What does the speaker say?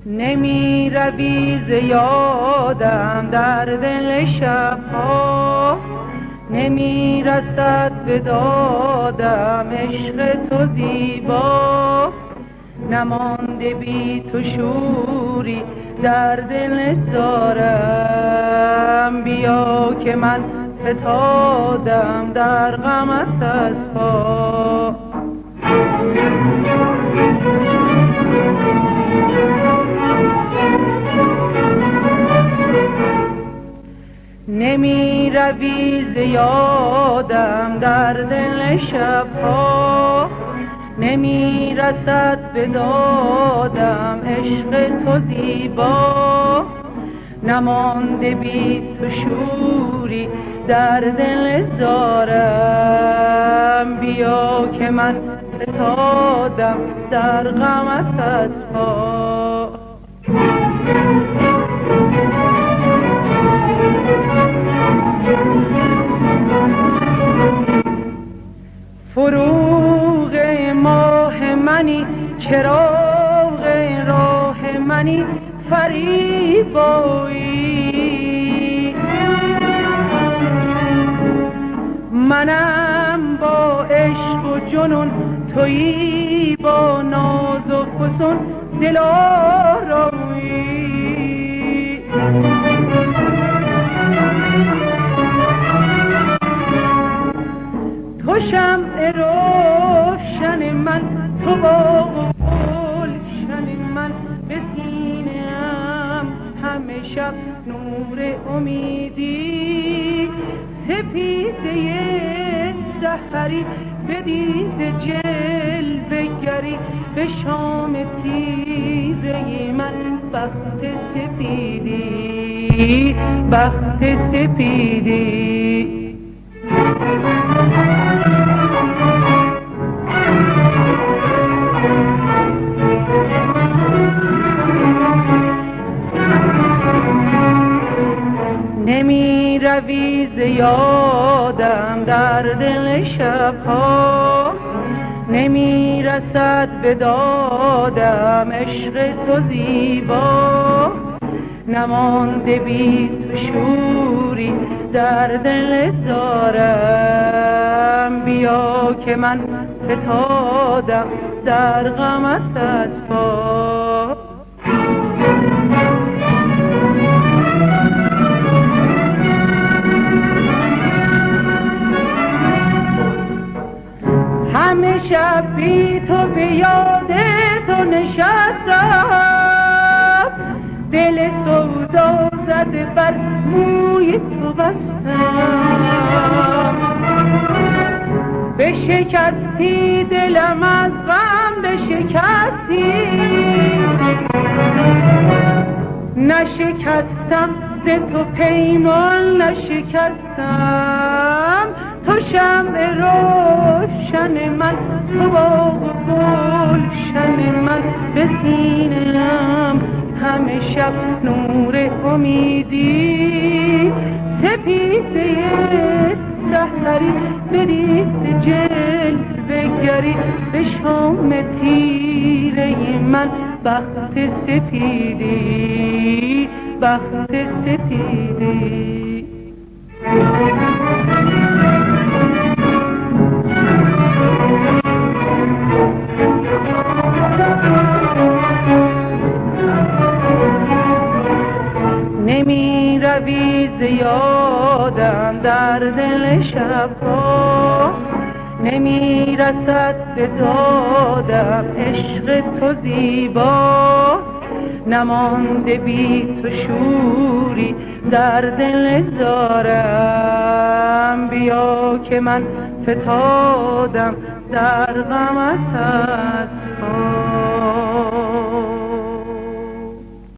نمی روی ز یادم در دل شبها، نمی رسد به دادم عشق تو زیبا. نمانده بی تو شوری در دل زارم، بیا که من فتادم در غمت از پا. نمی روی ز یادم در دل شبها، نمی رسد به دادم عشق تو زیبا. نمانده بی تو شوری در دل زارم، بیا که من فتادم در غمت از پا. فروغ ماه منی، چراغ راه منی، فریبایی. منم با عشق و جنون، تویی با ناز و فسون دلارایی. تو شمع روشن من، تو باغ و گلشن من، به سینه‌ام همه شب نور امیدی. سپیده سحری بدید جلوه گری، به شام تیره من بخت سپیدی، بخت سپیدی. نمی روی ز یادم در دل شبها، نمی رسد به دادم عشق تو زیبا. نمانده بی تو شوری در دل زارم، بیا که من فتادم در غمت از پا. همه شب بی تو به یاد تو نشستم، دل سودا زده بر موی تو بستم. بشکستی دلم از غم بشکستی، نشکستم ز تو پیمان نشکستم. تو شمع روشن من، تو باغ و گلشن من، به سینه‌ام همه شب نور امیدی. سپیده سحری بدید جلوه گری، به شام تیره من بخت سپیدی، بخت سپیدی. نمی روی ز یادم در دل شب‌ها، نمی رسد به دادم عشق تو زیبا. نمانده بی تو شوری در دل زارم، بیا که من فتادم در غمت از پا.